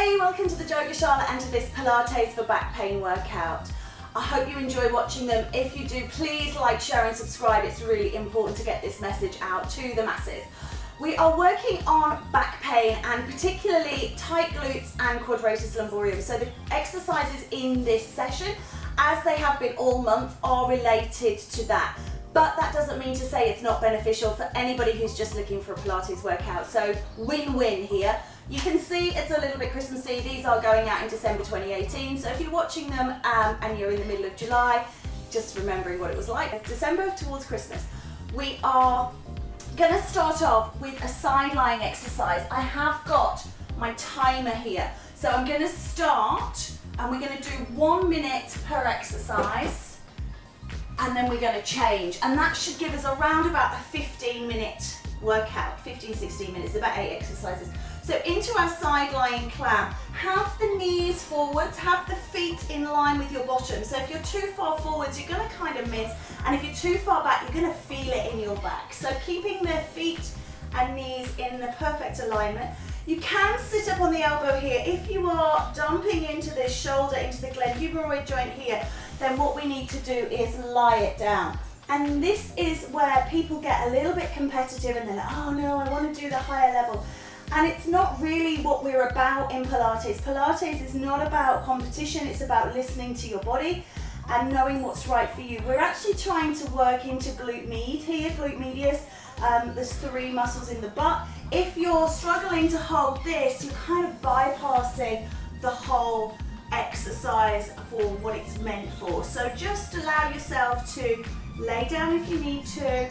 Hey, welcome to the JoeGa Charlotte and to this Pilates for back pain workout. I hope you enjoy watching them. If you do, please like, share and subscribe. It's really important to get this message out to the masses. We are working on back pain and particularly tight glutes and quadratus lumborum. So the exercises in this session, as they have been all month, are related to that. But that doesn't mean to say it's not beneficial for anybody who's just looking for a Pilates workout. So win-win here. You can see it's a little bit Christmassy. These are going out in December 2018. So if you're watching them and you're in the middle of July, just remembering what it was like, December towards Christmas, we are going to start off with a side lying exercise. I have got my timer here. So I'm going to start and we're going to do 1 minute per exercise. And then we're going to change, and that should give us around about a 15-minute workout, 15-16 minutes, about 8 exercises. So into our side lying clam, have the knees forwards, have the feet in line with your bottom. So if you're too far forwards, you're going to kind of miss, and if you're too far back, you're going to feel it in your back. So keeping the feet and knees in the perfect alignment. You can sit up on the elbow here. If you are dumping into this shoulder, into the glenohumeroid joint here, then what we need to do is lie it down. And this is where people get a little bit competitive and they're like, oh no, I want to do the higher level. And it's not really what we're about in Pilates. Pilates is not about competition, it's about listening to your body and knowing what's right for you. We're actually trying to work into glute med here, glute medius. There's 3 muscles in the butt. If you're struggling to hold this, you're kind of bypassing the whole exercise for what it's meant for. So just allow yourself to lay down if you need to,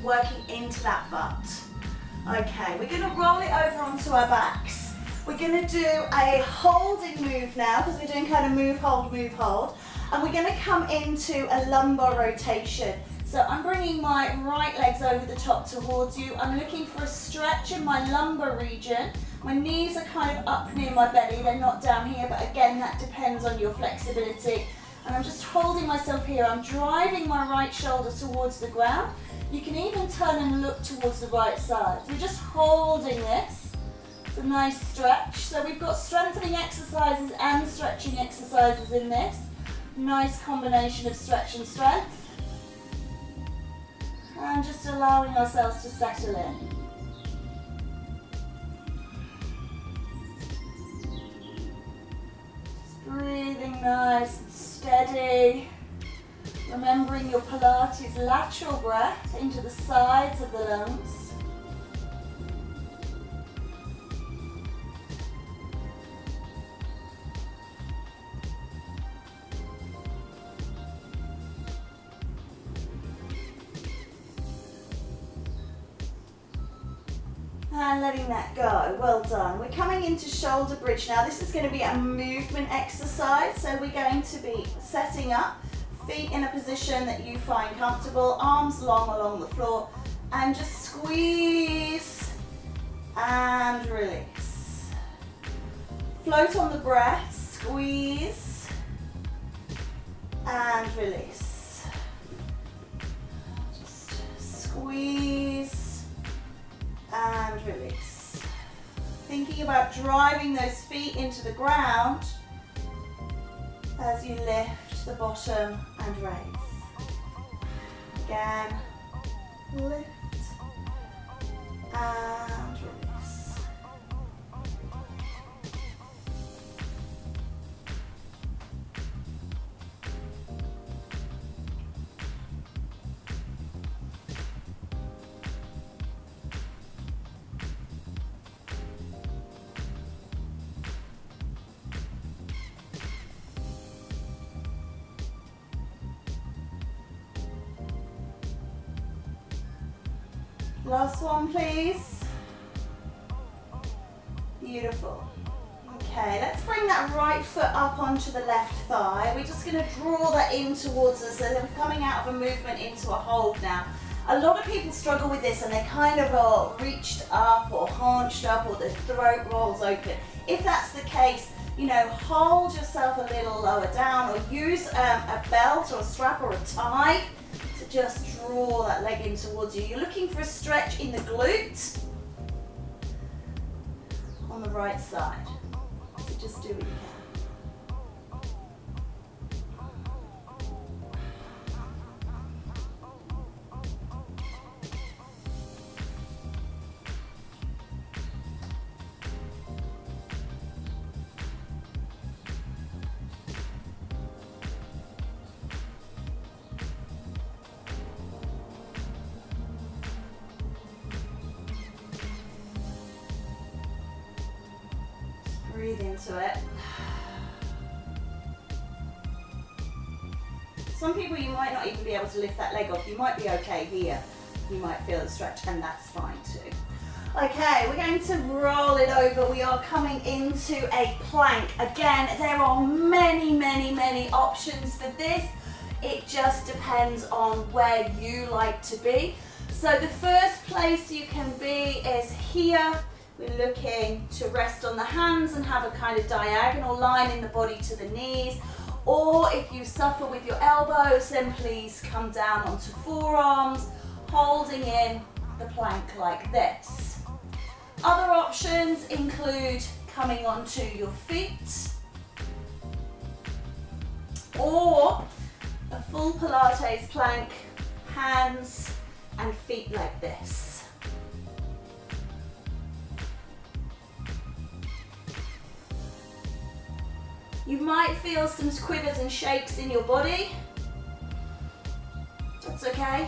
working into that butt. Okay, we're going to roll it over onto our backs. We're going to do a holding move now, because we're doing kind of move, hold, and we're going to come into a lumbar rotation. So I'm bringing my right legs over the top towards you. I'm looking for a stretch in my lumbar region. My knees are kind of up near my belly, they're not down here, but again, that depends on your flexibility. And I'm just holding myself here. I'm driving my right shoulder towards the ground. You can even turn and look towards the right side. So we're just holding this. It's a nice stretch. So we've got strengthening exercises and stretching exercises in this. Nice combination of stretch and strength. And just allowing ourselves to settle in. Just breathing nice and steady. Remembering your Pilates lateral breath into the sides of the lungs. And letting that go. Well done. We're coming into shoulder bridge now. This is going to be a movement exercise. So we're going to be setting up, feet in a position that you find comfortable, arms long along the floor, and just squeeze and release. Float on the breath, squeeze and release. Just squeeze and release. Thinking about driving those feet into the ground as you lift the bottom and raise. Again, lift and release. Last one, please. Beautiful. Okay, let's bring that right foot up onto the left thigh. We're just going to draw that in towards us, so we're coming out of a movement into a hold now. A lot of people struggle with this and they kind of are reached up or haunched up or the throat rolls open. If that's the case, you know, hold yourself a little lower down or use a belt or a strap or a tie to just draw that leg in towards you. You're looking for a stretch in the glute on the right side. So Just do what you can. Breathe into it. Some people, you might not even be able to lift that leg off. You might be okay here. You might feel the stretch, and that's fine too. Okay, we're going to roll it over. We are coming into a plank. Again, there are many, many, many options for this. It just depends on where you like to be. So the first place you can be is here. We're looking to rest on the hands and have a kind of diagonal line in the body to the knees. Or if you suffer with your elbows, then please come down onto forearms, holding in the plank like this. Other options include coming onto your feet, or a full Pilates plank, hands and feet like this. You might feel some quivers and shakes in your body. That's okay.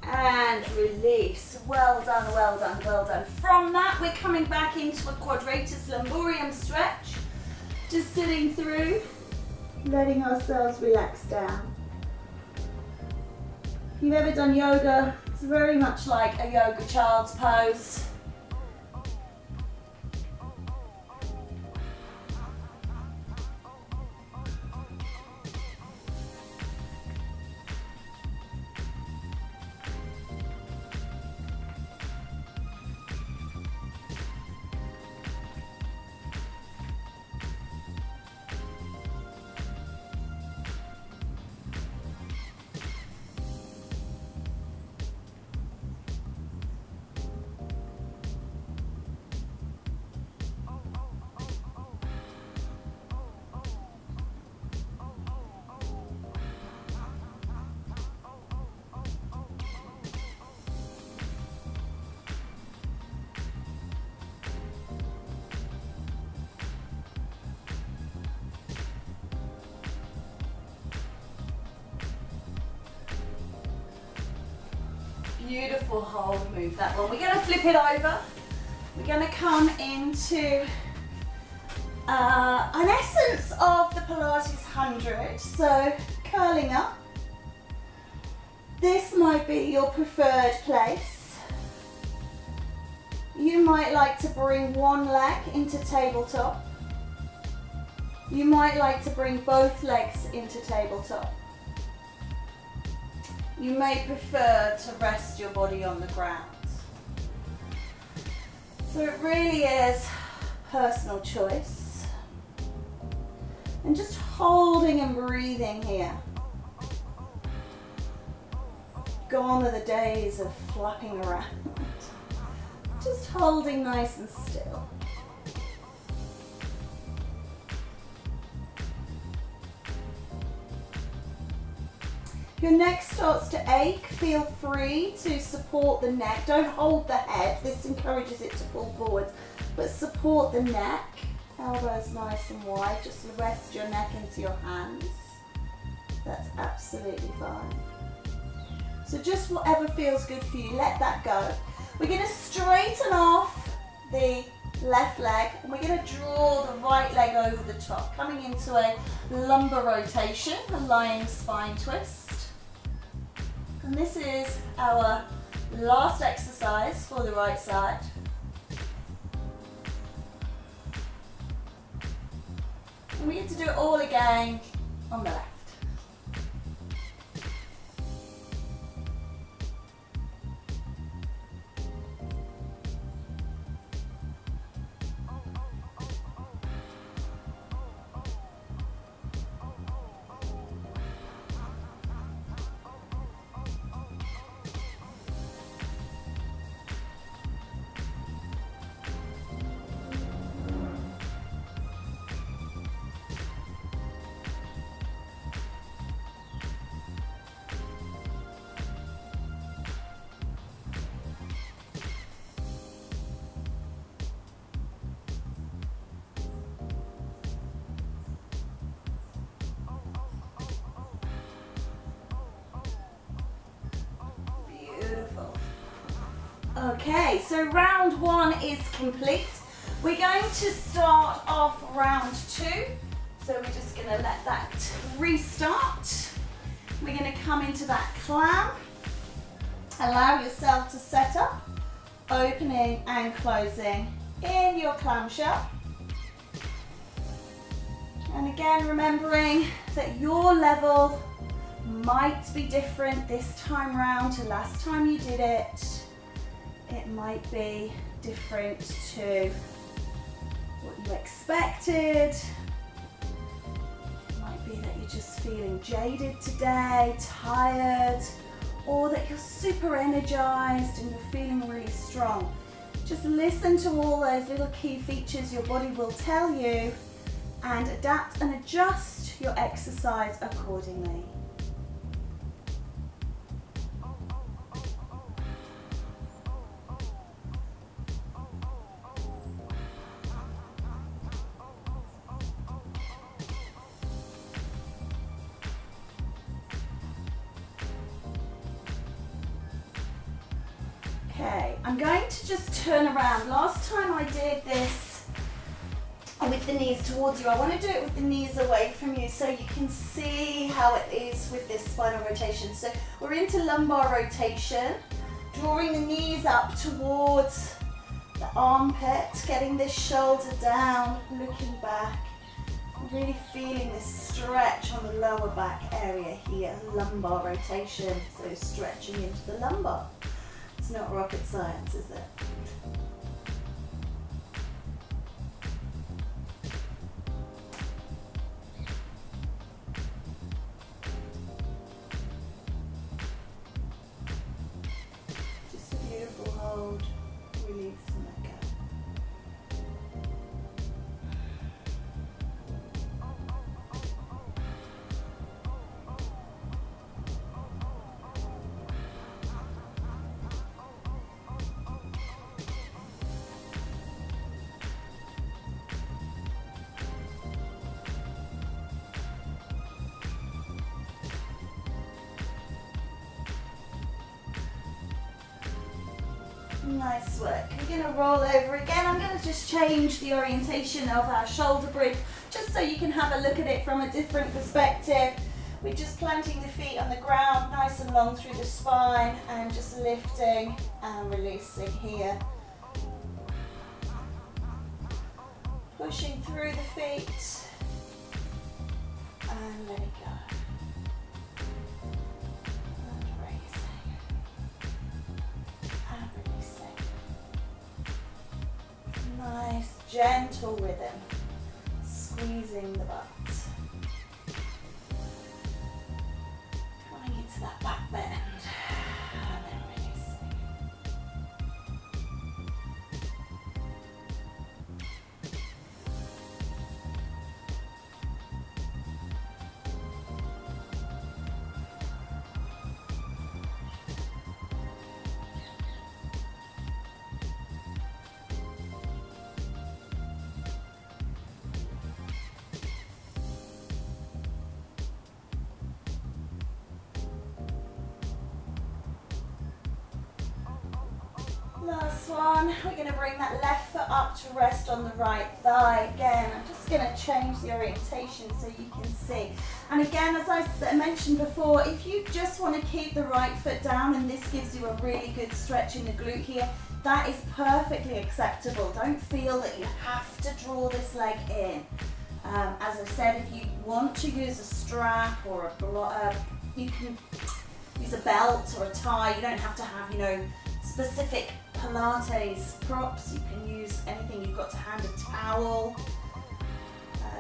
And release. Well done, well done, well done. From that, we're coming back into a quadratus lumborum stretch. Just sitting through, letting ourselves relax down. If you've ever done yoga, it's very much like a yoga child's pose. Beautiful hold move, that one. We're going to flip it over. We're going to come into an essence of the Pilates 100. So curling up. This might be your preferred place. You might like to bring one leg into tabletop. You might like to bring both legs into tabletop. You may prefer to rest your body on the ground. So it really is personal choice. And just holding and breathing here. Gone are the days of flapping around. Just holding nice and still. Your neck starts to ache, feel free to support the neck. Don't hold the head, this encourages it to pull forward, but support the neck. Elbows nice and wide, just rest your neck into your hands. That's absolutely fine. So just whatever feels good for you, let that go. We're going to straighten off the left leg and we're going to draw the right leg over the top, coming into a lumbar rotation, a lying spine twist. And this is our last exercise for the right side. And we get to do it all again on the left. Okay, so round one is complete. We're going to start off round two. So we're just going to let that restart. We're going to come into that clam. Allow yourself to set up, opening and closing in your clamshell. And again, remembering that your level might be different this time round to last time you did it. It might be different to what you expected. It might be that you're just feeling jaded today, tired, or that you're super energized and you're feeling really strong. Just listen to all those little key features your body will tell you and adapt and adjust your exercise accordingly. Okay, I'm going to just turn around. Last time I did this with the knees towards you, I want to do it with the knees away from you so you can see how it is with this spinal rotation. So we're into lumbar rotation, drawing the knees up towards the armpit, getting this shoulder down, looking back, really feeling this stretch on the lower back area here, lumbar rotation, so stretching into the lumbar. It's not rocket science, is it? Just a beautiful hold, release and let go. Nice work. We're going to roll over again. I'm going to just change the orientation of our shoulder bridge just so you can have a look at it from a different perspective. We're just planting the feet on the ground, nice and long through the spine, and just lifting and releasing here. Pushing through the feet and let it go. Nice, gentle rhythm, squeezing the butt. Coming into that back bend, and then releasing. Last one, we're going to bring that left foot up to rest on the right thigh. Again, I'm just going to change the orientation so you can see. And again, as I mentioned before, if you just want to keep the right foot down and this gives you a really good stretch in the glute here, that is perfectly acceptable. Don't feel that you have to draw this leg in. As I said, if you want to use a strap or you can use a belt or a tie. You don't have to have, you know, specific Pilates props. You can use anything you've got to hand, a towel.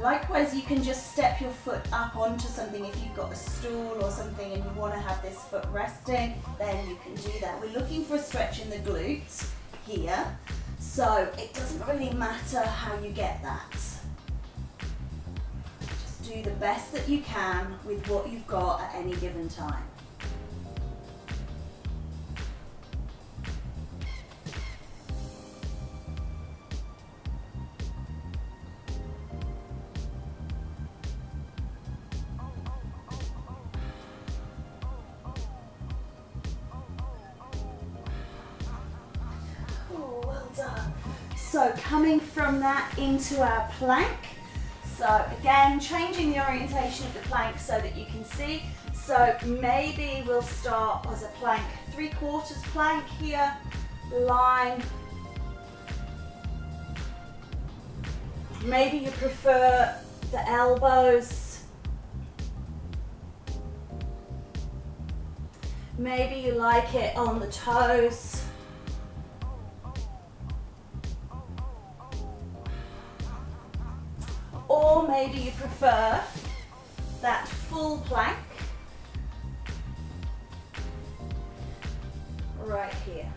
Likewise, you can just step your foot up onto something if you've got a stool or something and you want to have this foot resting, then you can do that. We're looking for a stretch in the glutes here, so it doesn't really matter how you get that. Just do the best that you can with what you've got at any given time. So coming from that into our plank. So again, changing the orientation of the plank so that you can see. So maybe we'll start as a plank, 3/4 plank here, line. Maybe you prefer the elbows. Maybe you like it on the toes. Or maybe you prefer that full plank right here.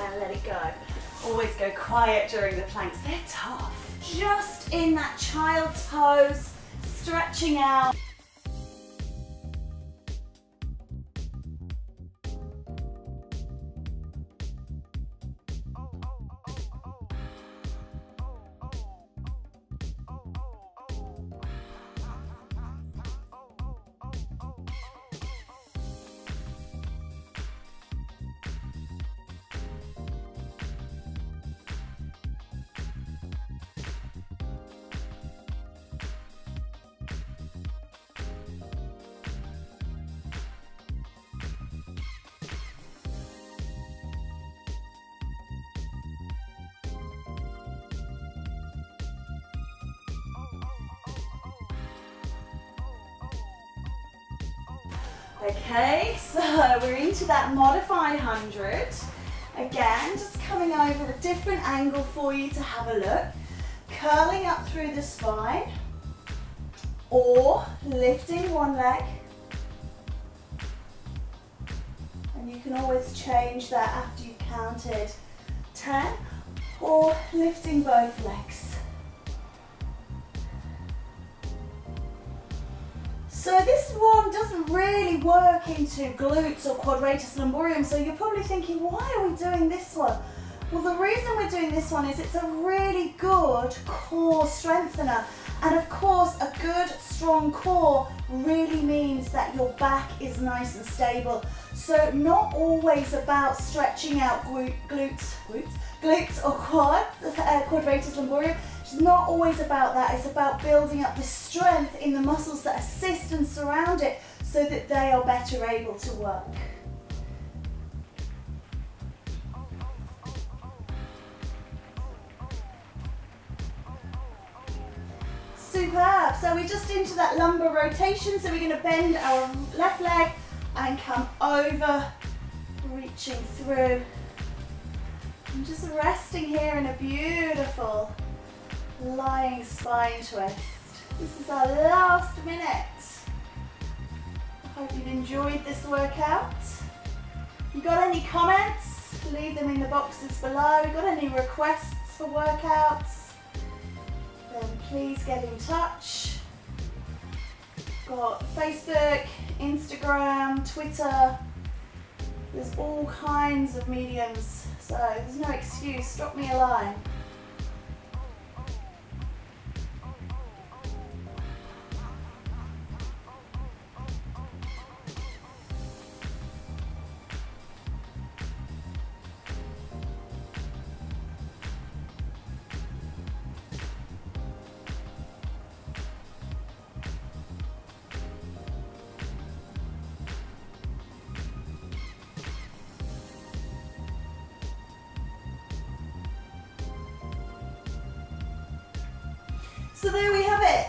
And let it go. Always go quiet during the planks, they're tough. Just in that child's pose, stretching out. Okay, so we're into that modified 100. Again, just coming over a different angle for you to have a look. Curling up through the spine or lifting one leg. And you can always change that after you've counted 10 or lifting both legs. So this one doesn't really work into glutes or quadratus lumborum, so you're probably thinking, why are we doing this one? Well, the reason we're doing this one is it's a really good core strengthener. And of course, a good, strong core really means that your back is nice and stable. So not always about stretching out glutes or quadratus lumborum. It's not always about that, it's about building up the strength in the muscles that assist and surround it so that they are better able to work. Superb, so we're just into that lumbar rotation, so we're going to bend our left leg and come over, reaching through. And just resting here in a beautiful lying spine twist. This is our last minute. I hope you've enjoyed this workout. If you've got any comments, leave them in the boxes below. If you've got any requests for workouts, then please get in touch. Got Facebook, Instagram, Twitter. There's all kinds of mediums, so there's no excuse. Drop me a line. So there we have it,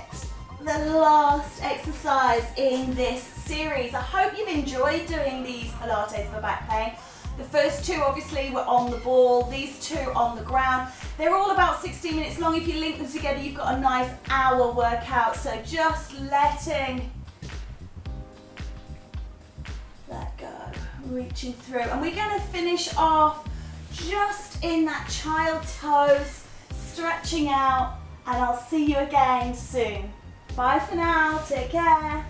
the last exercise in this series. I hope you've enjoyed doing these Pilates for back pain. The first two obviously were on the ball, these two on the ground. They're all about 16 minutes long. If you link them together, you've got a nice hour workout. So just letting that go, reaching through. And we're going to finish off just in that child's pose. stretching out, and I'll see you again soon. Bye for now, take care.